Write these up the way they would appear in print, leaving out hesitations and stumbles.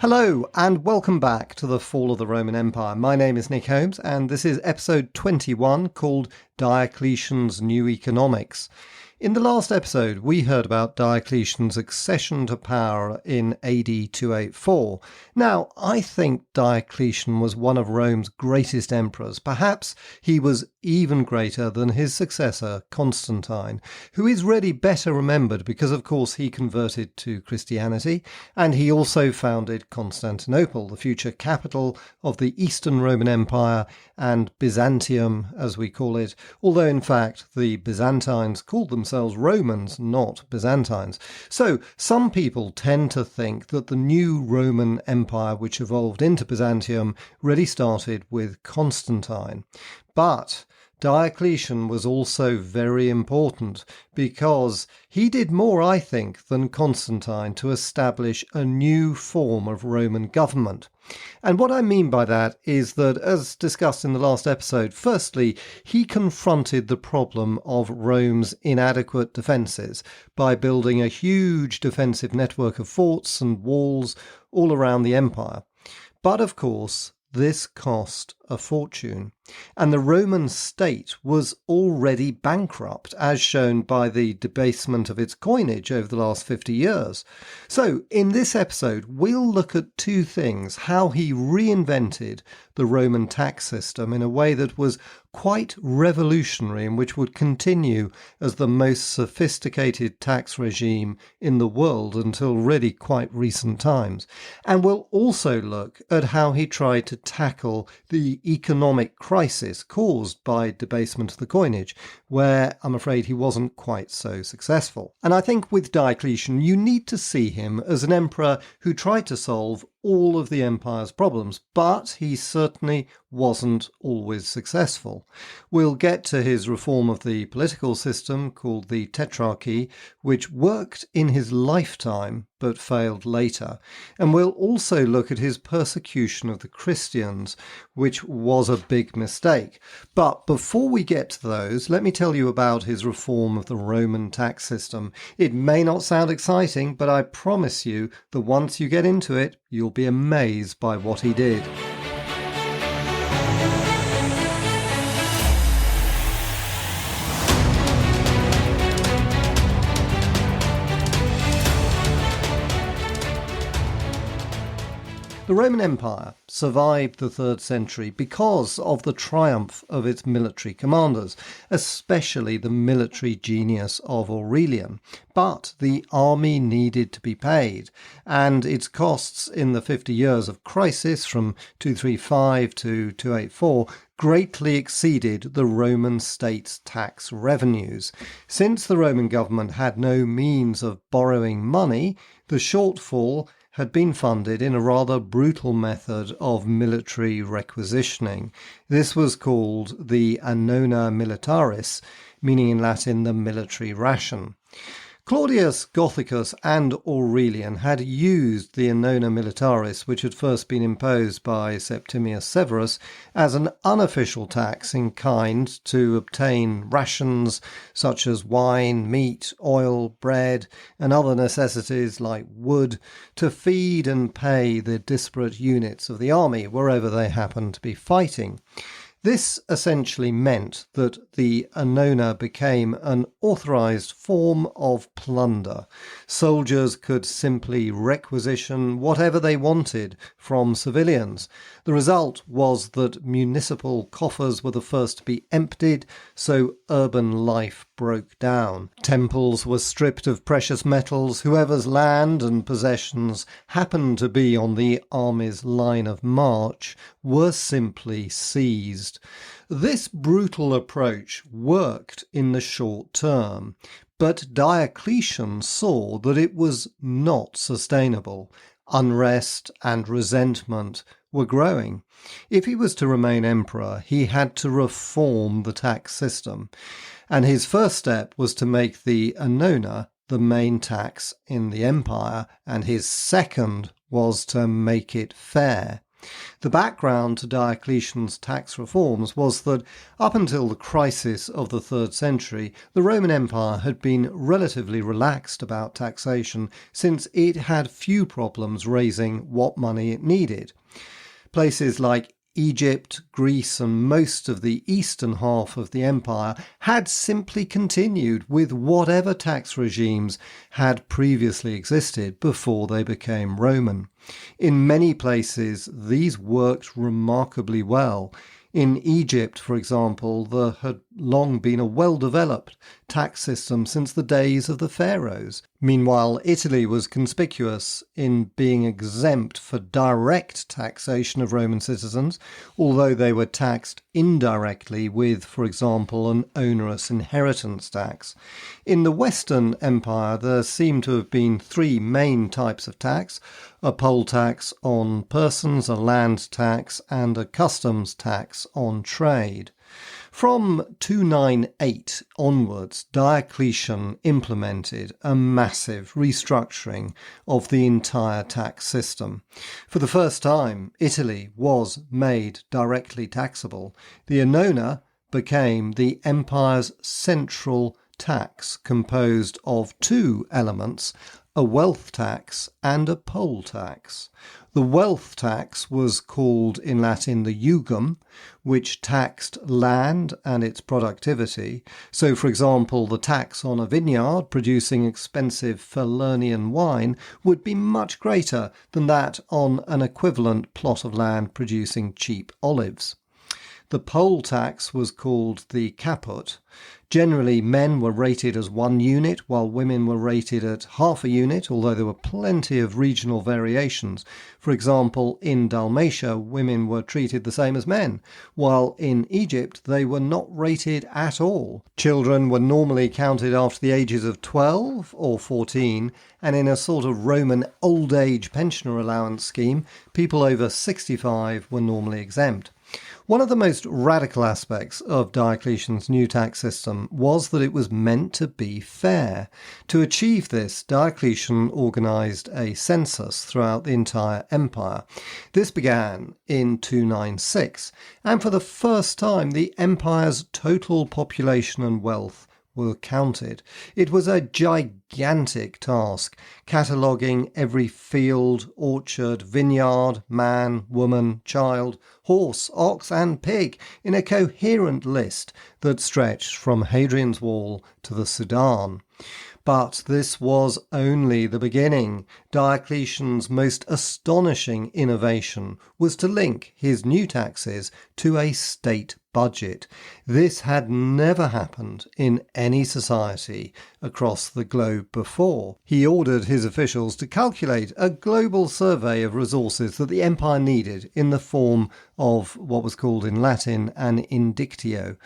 Hello and welcome back to the Fall of the Roman Empire. My name is Nick Holmes and this is episode 21 called Diocletian's New Economics. In the last episode, we heard about Diocletian's accession to power in AD 284. Now, I think Diocletian was one of Rome's greatest emperors. Perhaps he was even greater than his successor, Constantine, who is really better remembered because, of course, he converted to Christianity, and he also founded Constantinople, the future capital of the Eastern Roman Empire and Byzantium, as we call it, although in fact the Byzantines called themselves Romans, not Byzantines. So some people tend to think that the new Roman Empire, which evolved into Byzantium, really started with Constantine. But Diocletian was also very important because he did more, I think, than Constantine to establish a new form of Roman government. And what I mean by that is that, as discussed in the last episode, firstly, he confronted the problem of Rome's inadequate defences by building a huge defensive network of forts and walls all around the empire. But of course, this cost a fortune, and the Roman state was already bankrupt, as shown by the debasement of its coinage over the last 50 years. So, in this episode, we'll look at two things: how he reinvented the Roman tax system in a way that was quite revolutionary and which would continue as the most sophisticated tax regime in the world until really quite recent times. And we'll also look at how he tried to tackle the economic crisis caused by debasement of the coinage, where I'm afraid he wasn't quite so successful. And I think with Diocletian, you need to see him as an emperor who tried to solve all of the empire's problems, but he certainly wasn't always successful. We'll get to his reform of the political system, called the Tetrarchy, which worked in his lifetime but failed later. And we'll also look at his persecution of the Christians, which was a big mistake. But before we get to those, let me tell you about his reform of the Roman tax system. It may not sound exciting, but I promise you that once you get into it, you'll be amazed by what he did. The Roman Empire survived the 3rd century because of the triumph of its military commanders, especially the military genius of Aurelian. But the army needed to be paid, and its costs in the 50 years of crisis from 235 to 284 greatly exceeded the Roman state's tax revenues. Since the Roman government had no means of borrowing money, the shortfall had been funded in a rather brutal method of military requisitioning. This was called the annona militaris, meaning in Latin the military ration. Claudius Gothicus and Aurelian had used the annona militaris, which had first been imposed by Septimius Severus, as an unofficial tax in kind to obtain rations such as wine, meat, oil, bread, and other necessities like wood to feed and pay the disparate units of the army wherever they happened to be fighting. This essentially meant that the annona became an authorized form of plunder. Soldiers could simply requisition whatever they wanted from civilians. The result was that municipal coffers were the first to be emptied, so urban life broke down. Temples were stripped of precious metals. Whoever's land and possessions happened to be on the army's line of march were simply seized. This brutal approach worked in the short term, but Diocletian saw that it was not sustainable. Unrest and resentment were growing. If he was to remain emperor, he had to reform the tax system, and his first step was to make the annona the main tax in the empire, and his second was to make it fair. The background to Diocletian's tax reforms was that up until the crisis of the 3rd century, the Roman Empire had been relatively relaxed about taxation since it had few problems raising what money it needed. Places like Egypt, Greece, and most of the eastern half of the empire had simply continued with whatever tax regimes had previously existed before they became Roman. In many places, these worked remarkably well. In Egypt, for example, there had long been a well-developed tax system since the days of the pharaohs. Meanwhile, Italy was conspicuous in being exempt for direct taxation of Roman citizens, although they were taxed indirectly with, for example, an onerous inheritance tax. In the Western Empire, there seem to have been 3 main types of tax: a poll tax on persons, a land tax, and a customs tax on trade. From 298 onwards, Diocletian implemented a massive restructuring of the entire tax system. For the first time, Italy was made directly taxable. The annona became the empire's central tax, composed of 2 elements: a wealth tax and a poll tax. The wealth tax was called in Latin the jugum, which taxed land and its productivity. So, for example, the tax on a vineyard producing expensive Falernian wine would be much greater than that on an equivalent plot of land producing cheap olives. The poll tax was called the caput. Generally, men were rated as 1 unit, while women were rated at half a unit, although there were plenty of regional variations. For example, in Dalmatia, women were treated the same as men, while in Egypt they were not rated at all. Children were normally counted after the ages of 12 or 14, and in a sort of Roman old age pensioner allowance scheme, people over 65 were normally exempt. One of the most radical aspects of Diocletian's new tax system was that it was meant to be fair. To achieve this, Diocletian organised a census throughout the entire empire. This began in 296, and for the first time the empire's total population and wealth were counted. It was a gigantic task, cataloguing every field, orchard, vineyard, man, woman, child, horse, ox and pig in a coherent list that stretched from Hadrian's Wall to the Sudan. But this was only the beginning. Diocletian's most astonishing innovation was to link his new taxes to a state budget. This had never happened in any society across the globe before. He ordered his officials to calculate a global survey of resources that the empire needed in the form of what was called in Latin an indictio.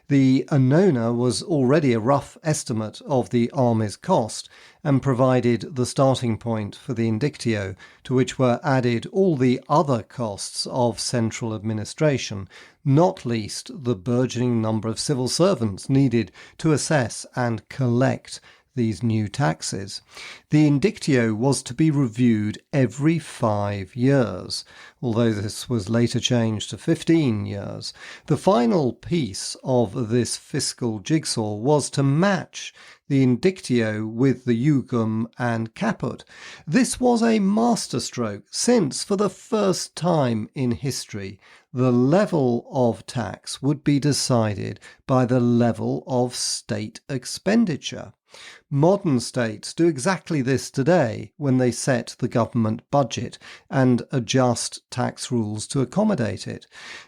The annona was already a rough estimate of the army's cost and provided the starting point for the indictio, to which were added all the other costs of central administration, not least the burgeoning number of civil servants needed to assess and collect these new taxes. The indictio was to be reviewed every 5 years, although this was later changed to 15 years. The final piece of this fiscal jigsaw was to match the indictio with the jugum and caput. This was a masterstroke, since for the first time in history the level of tax would be decided by the level of state expenditure. Modern states do exactly this today when they set the government budget and adjust tax rules to accommodate it.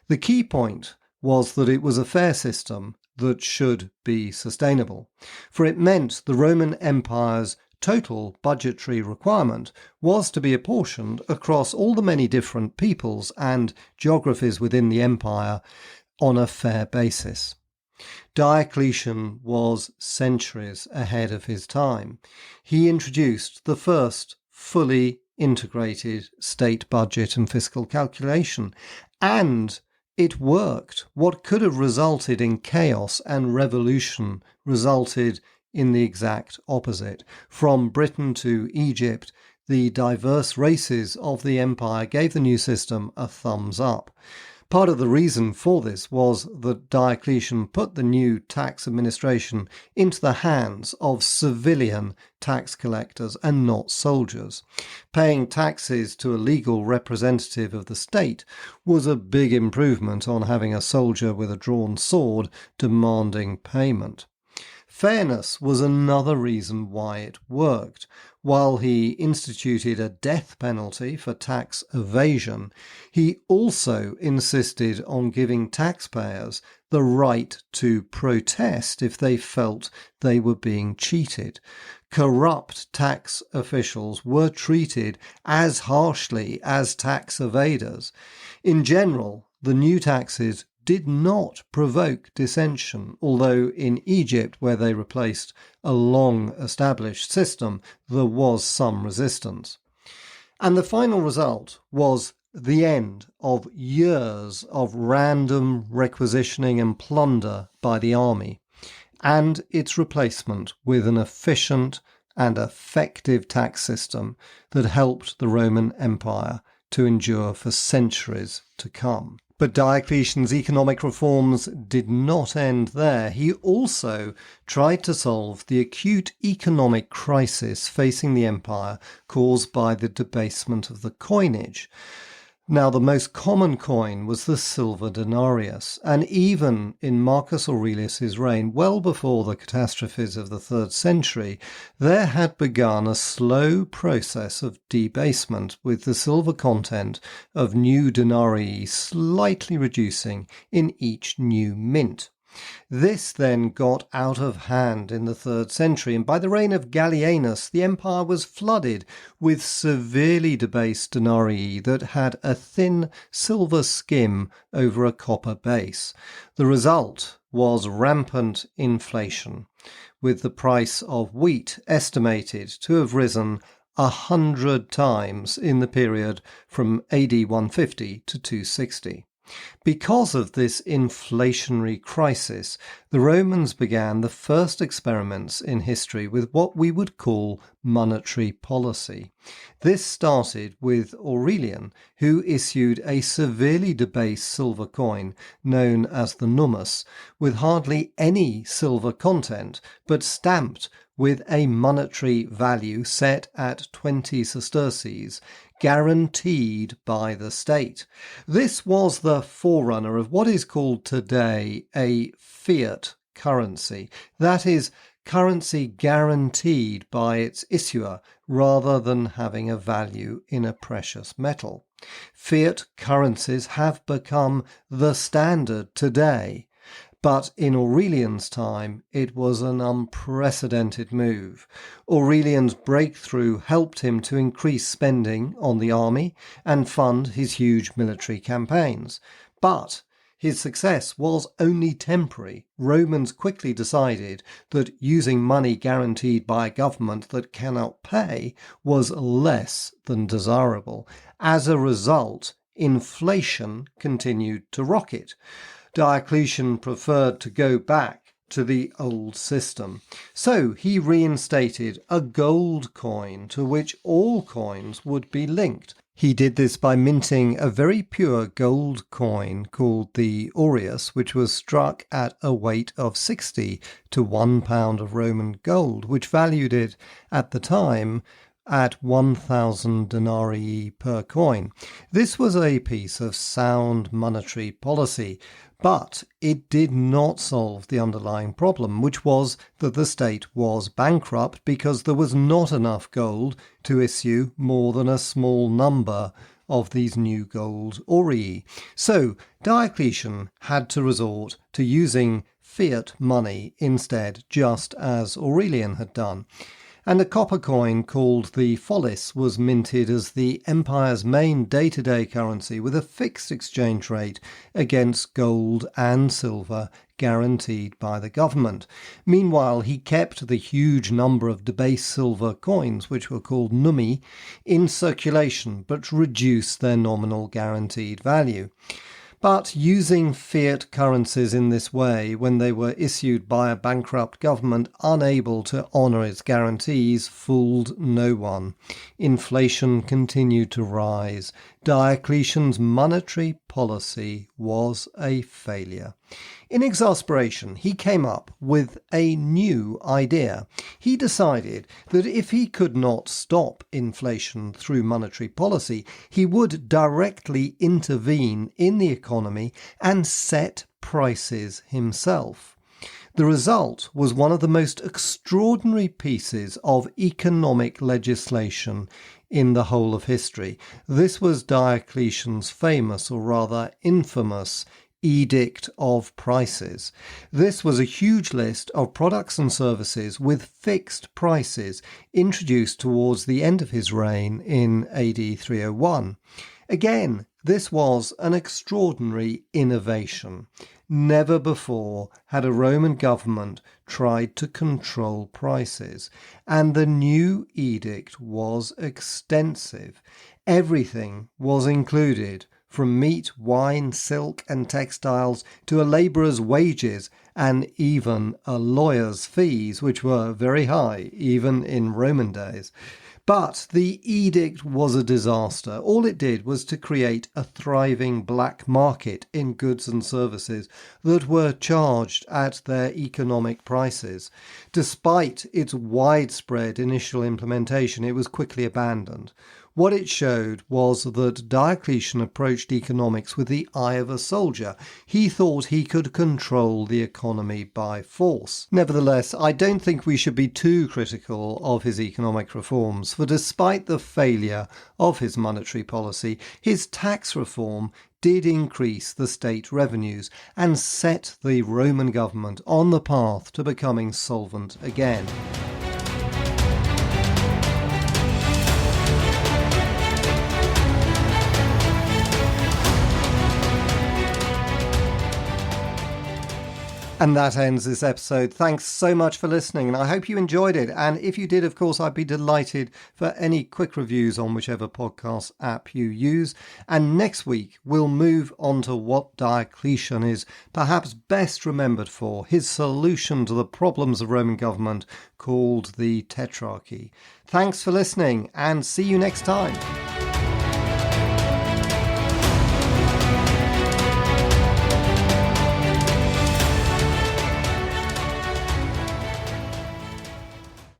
The key point was that it was a fair system that should be sustainable, for it meant the Roman Empire's total budgetary requirement was to be apportioned across all the many different peoples and geographies within the empire on a fair basis. Diocletian was centuries ahead of his time. He introduced the first fully integrated state budget and fiscal calculation, and it worked. What could have resulted in chaos and revolution resulted in the exact opposite. From Britain to Egypt, the diverse races of the empire gave the new system a thumbs up. Part of the reason for this was that Diocletian put the new tax administration into the hands of civilian tax collectors and not soldiers. Paying taxes to a legal representative of the state was a big improvement on having a soldier with a drawn sword demanding payment. Fairness was another reason why it worked. While he instituted a death penalty for tax evasion, he also insisted on giving taxpayers the right to protest if they felt they were being cheated. Corrupt tax officials were treated as harshly as tax evaders. In general, the new taxes did not provoke dissension, although in Egypt, where they replaced a long-established system, there was some resistance. And the final result was the end of years of random requisitioning and plunder by the army, and its replacement with an efficient and effective tax system that helped the Roman Empire to endure for centuries to come. But Diocletian's economic reforms did not end there. He also tried to solve the acute economic crisis facing the empire caused by the debasement of the coinage. Now, the most common coin was the silver denarius, and even in Marcus Aurelius's reign, well before the catastrophes of the 3rd century, there had begun a slow process of debasement, with the silver content of new denarii slightly reducing in each new mint. This then got out of hand in the 3rd century, and by the reign of Gallienus, the empire was flooded with severely debased denarii that had a thin silver skim over a copper base. The result was rampant inflation, with the price of wheat estimated to have risen 100 times in the period from AD 150 to 260. Because of this inflationary crisis, the Romans began the first experiments in history with what we would call monetary policy. This started with Aurelian, who issued a severely debased silver coin known as the nummus, with hardly any silver content, but stamped with a monetary value set at 20 sesterces, guaranteed by the state. This was the forerunner of what is called today a fiat currency, that is, currency guaranteed by its issuer rather than having a value in a precious metal. Fiat currencies have become the standard today. But in Aurelian's time, it was an unprecedented move. Aurelian's breakthrough helped him to increase spending on the army and fund his huge military campaigns. But his success was only temporary. Romans quickly decided that using money guaranteed by a government that cannot pay was less than desirable. As a result, inflation continued to rocket. Diocletian preferred to go back to the old system. So he reinstated a gold coin to which all coins would be linked. He did this by minting a very pure gold coin called the aureus, which was struck at a weight of 60 to 1 pound of Roman gold, which valued it at the time at 1,000 denarii per coin. This was a piece of sound monetary policy, but it did not solve the underlying problem, which was that the state was bankrupt because there was not enough gold to issue more than a small number of these new gold aurii. So Diocletian had to resort to using fiat money instead, just as Aurelian had done. And a copper coin called the follis was minted as the empire's main day-to-day currency with a fixed exchange rate against gold and silver guaranteed by the government. Meanwhile, he kept the huge number of debased silver coins, which were called nummi, in circulation but reduced their nominal guaranteed value. But using fiat currencies in this way, when they were issued by a bankrupt government unable to honour its guarantees, fooled no one. Inflation continued to rise. Diocletian's monetary policy was a failure. In exasperation, he came up with a new idea. He decided that if he could not stop inflation through monetary policy, he would directly intervene in the economy and set prices himself. The result was one of the most extraordinary pieces of economic legislation in the whole of history. This was Diocletian's famous, or rather infamous, Edict of Prices. This was a huge list of products and services with fixed prices introduced towards the end of his reign in AD 301. Again, this was an extraordinary innovation. Never before had a Roman government tried to control prices, and the new edict was extensive. Everything was included, from meat, wine, silk and textiles to a labourer's wages and even a lawyer's fees, which were very high even in Roman days. But the edict was a disaster. All it did was to create a thriving black market in goods and services that were charged at their economic prices. Despite its widespread initial implementation, it was quickly abandoned. What it showed was that Diocletian approached economics with the eye of a soldier. He thought he could control the economy by force. Nevertheless, I don't think we should be too critical of his economic reforms, for despite the failure of his monetary policy, his tax reform did increase the state revenues and set the Roman government on the path to becoming solvent again. And that ends this episode. Thanks so much for listening, and I hope you enjoyed it. And if you did, of course, I'd be delighted for any quick reviews on whichever podcast app you use. And next week, we'll move on to what Diocletian is perhaps best remembered for, his solution to the problems of Roman government called the Tetrarchy. Thanks for listening, and see you next time.